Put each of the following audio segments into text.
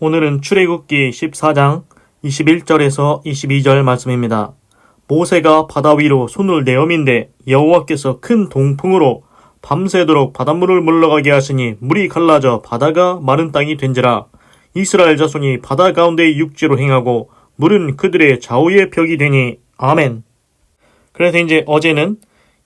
오늘은 출애굽기 14장 21절에서 22절 말씀입니다. 모세가 바다 위로 손을 내어민데 여호와께서 큰 동풍으로 밤새도록 바닷물을 물러가게 하시니 물이 갈라져 바다가 마른 땅이 된지라. 이스라엘 자손이 바다 가운데 육지로 행하고 물은 그들의 좌우의 벽이 되니. 아멘. 그래서 이제 어제는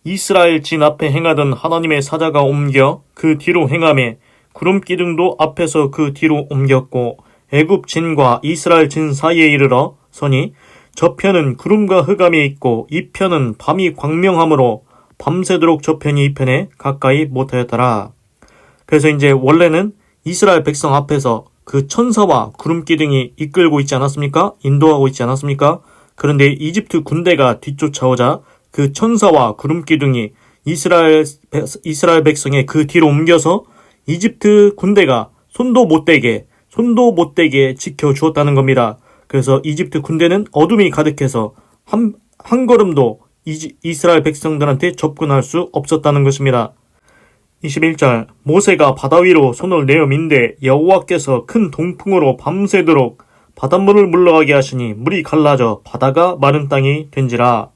이스라엘 진 앞에 행하던 하나님의 사자가 옮겨 그 뒤로 행하며 구름 기둥도 앞에서 그 뒤로 옮겼고 애굽 진과 이스라엘 진 사이에 이르러 서니 저편은 구름과 흑암이 있고 이 편은 밤이 광명함으로 밤새도록 저편이 이 편에 가까이 못하였더라. 그래서 이제 원래는 이스라엘 백성 앞에서 그 천사와 구름 기둥이 이끌고 있지 않았습니까? 인도하고 있지 않았습니까? 그런데 이집트 군대가 뒤쫓아오자 그 천사와 구름 기둥이 이스라엘 백성의 그 뒤로 옮겨서 이집트 군대가 손도 못 대게 지켜주었다는 겁니다. 그래서 이집트 군대는 어둠이 가득해서 한 걸음도 이스라엘 백성들한테 접근할 수 없었다는 것입니다. 21절 모세가 바다 위로 손을 내어 민데 여호와께서 큰 동풍으로 밤새도록 바닷물을 물러가게 하시니 물이 갈라져 바다가 마른 땅이 된지라.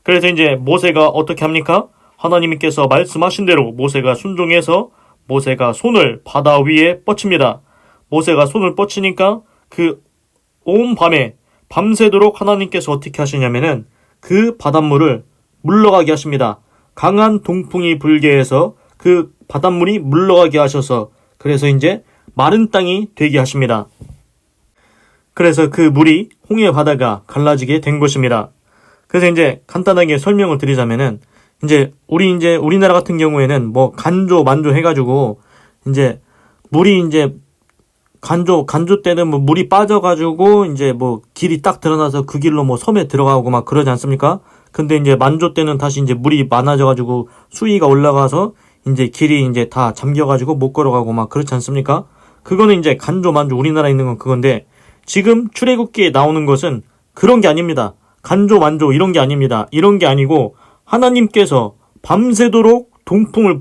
그래서 이제 모세가 어떻게 합니까? 하나님께서 말씀하신 대로 모세가 순종해서 모세가 손을 바다 위에 뻗칩니다. 모세가 손을 뻗치니까 그 온 밤에 밤새도록 하나님께서 어떻게 하시냐면은 그 바닷물을 물러가게 하십니다. 강한 동풍이 불게 해서 그 바닷물이 물러가게 하셔서 그래서 이제 마른 땅이 되게 하십니다. 그래서 그 물이 홍해 바다가 갈라지게 된 것입니다. 그래서 이제 간단하게 설명을 드리자면은 우리나라 같은 경우에는 뭐 간조 만조 해가지고 이제 물이 이제 간조 때는 뭐 물이 빠져가지고 이제 뭐 길이 딱 드러나서 그 길로 뭐 섬에 들어가고 막 그러지 않습니까? 근데 이제 만조 때는 다시 이제 물이 많아져가지고 수위가 올라가서 이제 길이 이제 다 잠겨가지고 못 걸어가고 막 그렇지 않습니까? 그거는 이제 간조 만조 우리나라에 있는 건 그건데 지금 출애굽기에 나오는 것은 그런 게 아닙니다. 간조 만조 이런 게 아닙니다. 이런 게 아니고 하나님께서 밤새도록 동풍을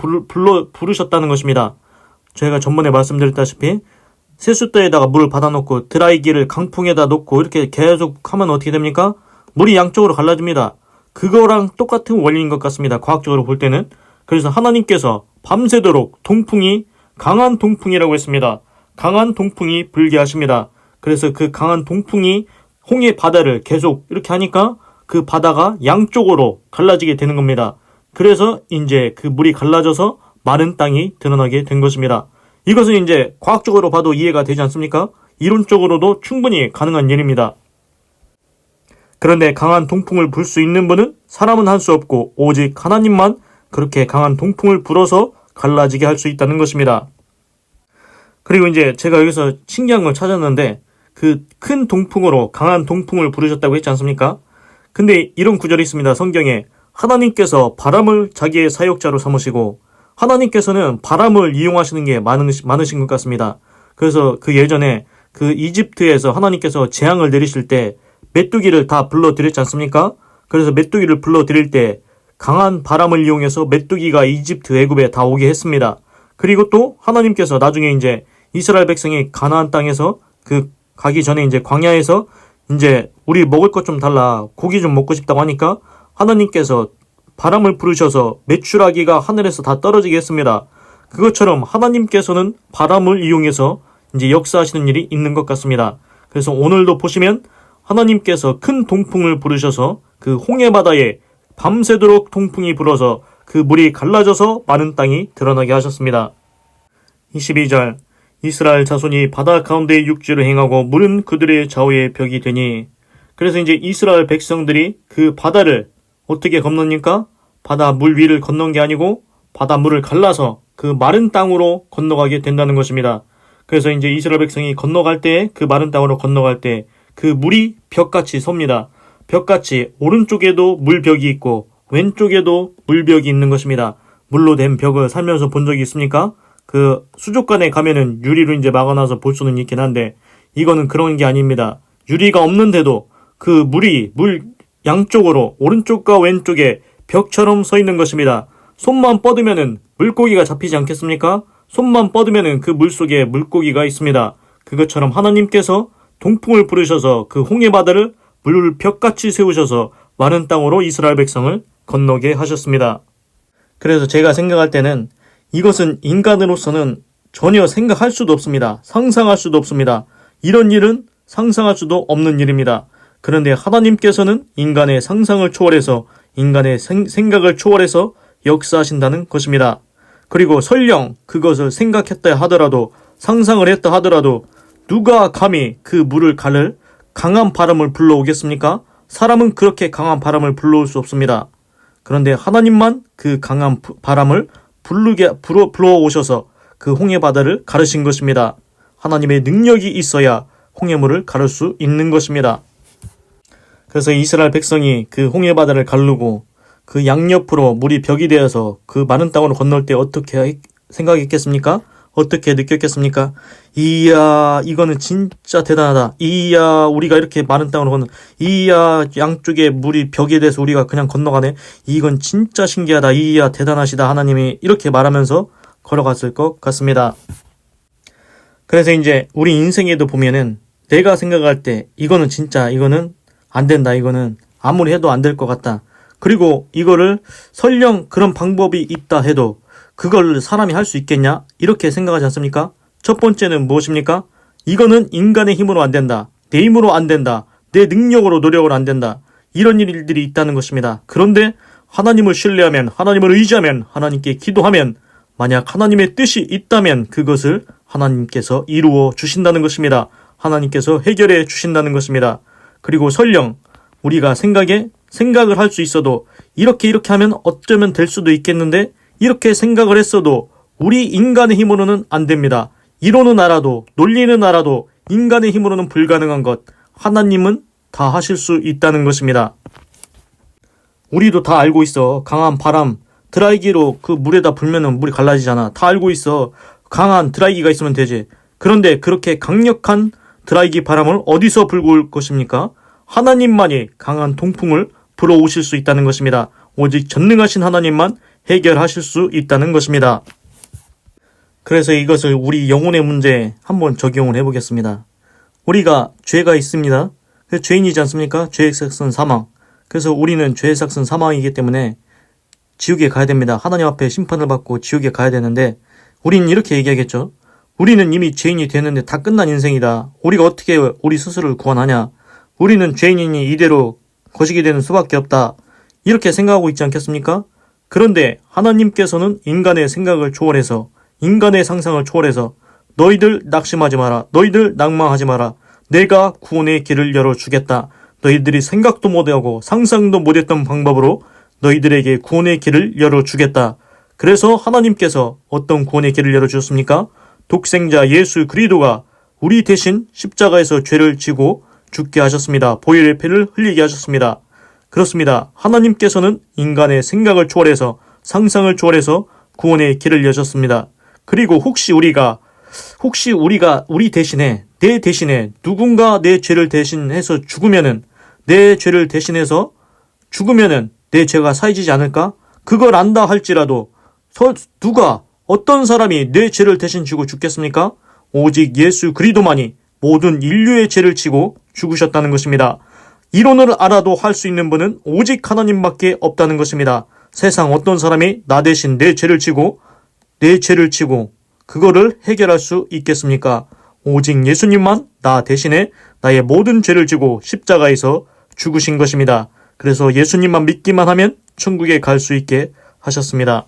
부르셨다는 것입니다. 저희가 전번에 말씀드렸다시피 세숫대에다가 물을 받아놓고 드라이기를 강풍에다 놓고 이렇게 계속 하면 어떻게 됩니까? 물이 양쪽으로 갈라집니다. 그거랑 똑같은 원리인 것 같습니다. 과학적으로 볼 때는. 그래서 하나님께서 밤새도록 강한 동풍이라고 했습니다. 강한 동풍이 불게 하십니다. 그래서 그 강한 동풍이 홍해 바다를 계속 이렇게 하니까 그 바다가 양쪽으로 갈라지게 되는 겁니다. 그래서 이제 그 물이 갈라져서 마른 땅이 드러나게 된 것입니다. 이것은 이제 과학적으로 봐도 이해가 되지 않습니까? 이론적으로도 충분히 가능한 일입니다. 그런데 강한 동풍을 불 수 있는 분은 사람은 할 수 없고 오직 하나님만 그렇게 강한 동풍을 불어서 갈라지게 할 수 있다는 것입니다. 그리고 이제 제가 여기서 신기한 걸 찾았는데 그 큰 동풍으로 강한 동풍을 부르셨다고 했지 않습니까? 근데 이런 구절이 있습니다. 성경에 하나님께서 바람을 자기의 사역자로 삼으시고 하나님께서는 바람을 이용하시는 게 많으신 것 같습니다. 그래서 그 예전에 그 이집트에서 하나님께서 재앙을 내리실 때 메뚜기를 다 불러드렸지 않습니까? 그래서 메뚜기를 불러드릴 때 강한 바람을 이용해서 메뚜기가 이집트 애굽에 다 오게 했습니다. 그리고 또 하나님께서 나중에 이제 이스라엘 백성이 가나안 땅에서 가기 전에 이제 광야에서 이제 우리 먹을 것 좀 달라 고기 좀 먹고 싶다고 하니까 하나님께서 바람을 부르셔서 메추라기가 하늘에서 다 떨어지게 했습니다. 그것처럼 하나님께서는 바람을 이용해서 이제 역사하시는 일이 있는 것 같습니다. 그래서 오늘도 보시면 하나님께서 큰 동풍을 부르셔서 그 홍해 바다에 밤새도록 동풍이 불어서 그 물이 갈라져서 마른 땅이 드러나게 하셨습니다. 22절 이스라엘 자손이 바다 가운데 육지를 행하고 물은 그들의 좌우의 벽이 되니. 그래서 이제 이스라엘 백성들이 그 바다를 어떻게 건넙니까? 바다 물 위를 건넌 게 아니고 바다 물을 갈라서 그 마른 땅으로 건너가게 된다는 것입니다. 그래서 이제 이스라엘 백성이 건너갈 때 그 마른 땅으로 건너갈 때 그 물이 벽같이 섭니다. 벽같이 오른쪽에도 물벽이 있고 왼쪽에도 물벽이 있는 것입니다. 물로 된 벽을 살면서 본 적이 있습니까? 그 수족관에 가면은 유리로 이제 막아놔서 볼 수는 있긴 한데 이거는 그런 게 아닙니다. 유리가 없는데도 그 물이 물 양쪽으로 오른쪽과 왼쪽에 벽처럼 서 있는 것입니다. 손만 뻗으면은 물고기가 잡히지 않겠습니까? 손만 뻗으면은 그 물속에 물고기가 있습니다. 그것처럼 하나님께서 동풍을 부르셔서 그 홍해 바다를 물벽같이 세우셔서 마른 땅으로 이스라엘 백성을 건너게 하셨습니다. 그래서 제가 생각할 때는 이것은 인간으로서는 전혀 생각할 수도 없습니다. 상상할 수도 없습니다. 이런 일은 상상할 수도 없는 일입니다. 그런데 하나님께서는 인간의 상상을 초월해서 인간의 생각을 초월해서 역사하신다는 것입니다. 그리고 설령 그것을 생각했다 하더라도 상상을 했다 하더라도 누가 감히 그 물을 가를 강한 바람을 불러오겠습니까? 사람은 그렇게 강한 바람을 불러올 수 없습니다. 그런데 하나님만 그 강한 바람을 불러오셔서 그 홍해 바다를 가르신 것입니다. 하나님의 능력이 있어야 홍해물을 가를 수 있는 것입니다. 그래서 이스라엘 백성이 그 홍해 바다를 가르고 그 양옆으로 물이 벽이 되어서 그 마른 땅으로 건널 때 어떻게 생각했겠습니까? 어떻게 느꼈겠습니까? 이야, 이거는 진짜 대단하다. 이야, 우리가 이렇게 마른 땅으로 건너. 이야, 양쪽에 물이 벽에 대해서 우리가 그냥 건너가네. 이건 진짜 신기하다. 이야, 대단하시다. 하나님이 이렇게 말하면서 걸어갔을 것 같습니다. 그래서 이제 우리 인생에도 보면은 내가 생각할 때 이거는 진짜 이거는 안 된다. 이거는 아무리 해도 안 될 것 같다. 그리고 이거를 설령 그런 방법이 있다 해도 그걸 사람이 할 수 있겠냐? 이렇게 생각하지 않습니까? 첫 번째는 무엇입니까? 이거는 인간의 힘으로 안 된다. 내 힘으로 안 된다. 내 능력으로 노력으로 안 된다. 이런 일들이 있다는 것입니다. 그런데 하나님을 신뢰하면, 하나님을 의지하면, 하나님께 기도하면 만약 하나님의 뜻이 있다면 그것을 하나님께서 이루어 주신다는 것입니다. 하나님께서 해결해 주신다는 것입니다. 그리고 설령 우리가 생각을 할 수 있어도 이렇게 하면 어쩌면 될 수도 있겠는데 이렇게 생각을 했어도 우리 인간의 힘으로는 안 됩니다. 이론은 알아도 논리는 알아도 인간의 힘으로는 불가능한 것 하나님은 다 하실 수 있다는 것입니다. 우리도 다 알고 있어. 강한 바람 드라이기로 그 물에다 불면은 물이 갈라지잖아. 다 알고 있어. 강한 드라이기가 있으면 되지. 그런데 그렇게 강력한 드라이기 바람을 어디서 불고 올 것입니까? 하나님만이 강한 동풍을 불어오실 수 있다는 것입니다. 오직 전능하신 하나님만 해결하실 수 있다는 것입니다. 그래서 이것을 우리 영혼의 문제에 한번 적용을 해보겠습니다. 우리가 죄가 있습니다. 죄인이지 않습니까? 죄의 삭은 사망. 그래서 우리는 죄의 삭은 사망이기 때문에 지옥에 가야 됩니다. 하나님 앞에 심판을 받고 지옥에 가야 되는데 우리는 이렇게 얘기하겠죠. 우리는 이미 죄인이 됐는데 다 끝난 인생이다. 우리가 어떻게 우리 스스로를 구원하냐. 우리는 죄인이니 이대로 거시기 되는 수밖에 없다. 이렇게 생각하고 있지 않겠습니까? 그런데 하나님께서는 인간의 생각을 초월해서 인간의 상상을 초월해서 너희들 낙심하지 마라. 너희들 낭망하지 마라. 내가 구원의 길을 열어주겠다. 너희들이 생각도 못하고 상상도 못했던 방법으로 너희들에게 구원의 길을 열어주겠다. 그래서 하나님께서 어떤 구원의 길을 열어주셨습니까? 독생자 예수 그리스도가 우리 대신 십자가에서 죄를 지고 죽게 하셨습니다. 보혈의 피를 흘리게 하셨습니다. 그렇습니다. 하나님께서는 인간의 생각을 초월해서 상상을 초월해서 구원의 길을 여셨습니다. 그리고 혹시 우리가 우리 대신에 내 대신에 누군가 내 죄를 대신해서 죽으면은 내 죄를 대신해서 죽으면은 내 죄가 사해지지 않을까? 그걸 안다 할지라도 누가 어떤 사람이 내 죄를 대신 지고 죽겠습니까? 오직 예수 그리스도만이 모든 인류의 죄를 지고 죽으셨다는 것입니다. 이론을 알아도 할 수 있는 분은 오직 하나님밖에 없다는 것입니다. 세상 어떤 사람이 나 대신 내 죄를 지고 그거를 해결할 수 있겠습니까? 오직 예수님만 나 대신에 나의 모든 죄를 지고 십자가에서 죽으신 것입니다. 그래서 예수님만 믿기만 하면 천국에 갈 수 있게 하셨습니다.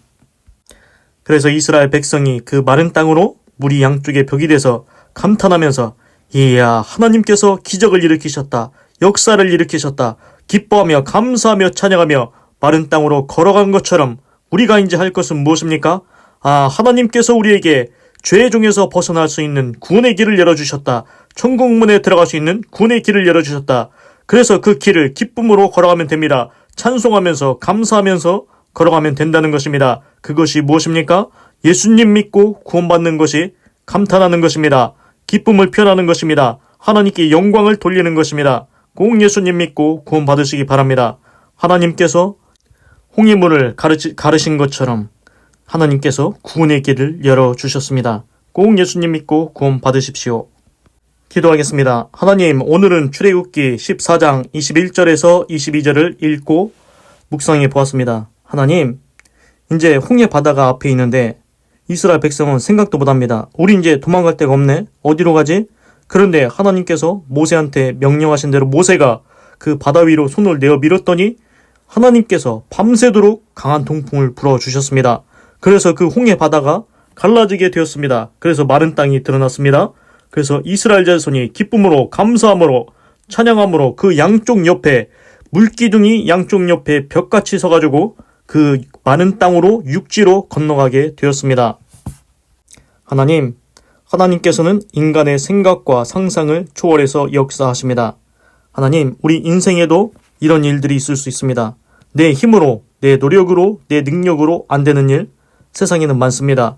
그래서 이스라엘 백성이 그 마른 땅으로 물이 양쪽에 벽이 돼서 감탄하면서 이야, 하나님께서 기적을 일으키셨다. 역사를 일으키셨다. 기뻐하며 감사하며 찬양하며 마른 땅으로 걸어간 것처럼 우리가 이제 할 것은 무엇입니까? 하나님께서 우리에게 죄의 종에서 벗어날 수 있는 구원의 길을 열어주셨다. 천국문에 들어갈 수 있는 구원의 길을 열어주셨다. 그래서 그 길을 기쁨으로 걸어가면 됩니다. 찬송하면서 감사하면서 걸어가면 된다는 것입니다. 그것이 무엇입니까? 예수님 믿고 구원받는 것이 감탄하는 것입니다. 기쁨을 표현하는 것입니다. 하나님께 영광을 돌리는 것입니다. 꼭 예수님 믿고 구원받으시기 바랍니다. 하나님께서 홍해물을 가르신 것처럼 하나님께서 구원의 길을 열어주셨습니다. 꼭 예수님 믿고 구원받으십시오. 기도하겠습니다. 하나님, 오늘은 출애굽기 14장 21절에서 22절을 읽고 묵상해 보았습니다. 하나님, 이제 홍해 바다가 앞에 있는데 이스라엘 백성은 생각도 못합니다. 우리 이제 도망갈 데가 없네. 어디로 가지? 그런데 하나님께서 모세한테 명령하신 대로 모세가 그 바다 위로 손을 내어 밀었더니 하나님께서 밤새도록 강한 동풍을 불어주셨습니다. 그래서 그 홍해 바다가 갈라지게 되었습니다. 그래서 마른 땅이 드러났습니다. 그래서 이스라엘 자손이 기쁨으로 감사함으로 찬양함으로 그 양쪽 옆에 물기둥이 양쪽 옆에 벽같이 서가지고 그 많은 땅으로 육지로 건너가게 되었습니다. 하나님, 하나님께서는 인간의 생각과 상상을 초월해서 역사하십니다. 하나님, 우리 인생에도 이런 일들이 있을 수 있습니다. 내 힘으로, 내 노력으로, 내 능력으로 안 되는 일, 세상에는 많습니다.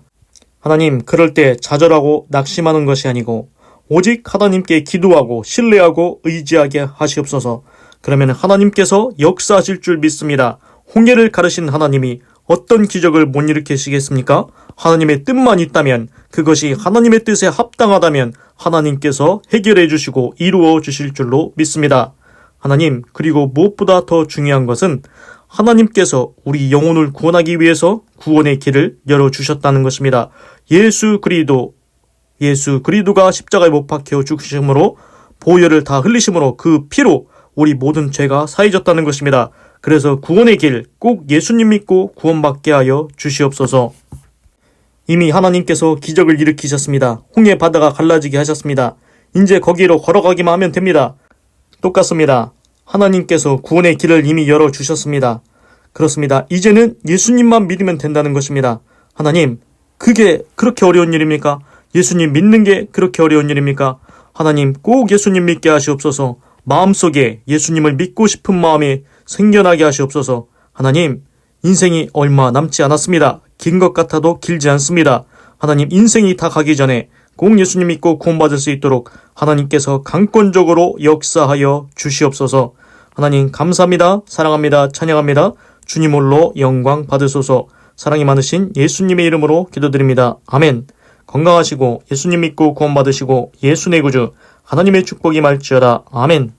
하나님, 그럴 때 좌절하고 낙심하는 것이 아니고 오직 하나님께 기도하고 신뢰하고 의지하게 하시옵소서. 그러면 하나님께서 역사하실 줄 믿습니다. 홍해를 가르신 하나님이 어떤 기적을 못 일으키시겠습니까? 하나님의 뜻만 있다면, 그것이 하나님의 뜻에 합당하다면 하나님께서 해결해 주시고 이루어 주실 줄로 믿습니다. 하나님, 그리고 무엇보다 더 중요한 것은 하나님께서 우리 영혼을 구원하기 위해서 구원의 길을 열어주셨다는 것입니다. 예수 그리스도가 십자가에 못 박혀 죽으심으로 보혈을 다 흘리심으로 그 피로 우리 모든 죄가 사해졌다는 것입니다. 그래서 구원의 길 꼭 예수님 믿고 구원받게 하여 주시옵소서. 이미 하나님께서 기적을 일으키셨습니다. 홍해 바다가 갈라지게 하셨습니다. 이제 거기로 걸어가기만 하면 됩니다. 똑같습니다. 하나님께서 구원의 길을 이미 열어주셨습니다. 그렇습니다. 이제는 예수님만 믿으면 된다는 것입니다. 하나님, 그게 그렇게 어려운 일입니까? 예수님 믿는 게 그렇게 어려운 일입니까? 하나님, 꼭 예수님 믿게 하시옵소서. 마음속에 예수님을 믿고 싶은 마음이 생겨나게 하시옵소서. 하나님, 인생이 얼마 남지 않았습니다. 긴 것 같아도 길지 않습니다. 하나님, 인생이 다 가기 전에 꼭 예수님 믿고 구원받을 수 있도록 하나님께서 강권적으로 역사하여 주시옵소서. 하나님 감사합니다. 사랑합니다. 찬양합니다. 주님 홀로 영광 받으소서. 사랑이 많으신 예수님의 이름으로 기도드립니다. 아멘. 건강하시고 예수님 믿고 구원받으시고 예수 내 구주 하나님의 축복이 말지어다. 아멘.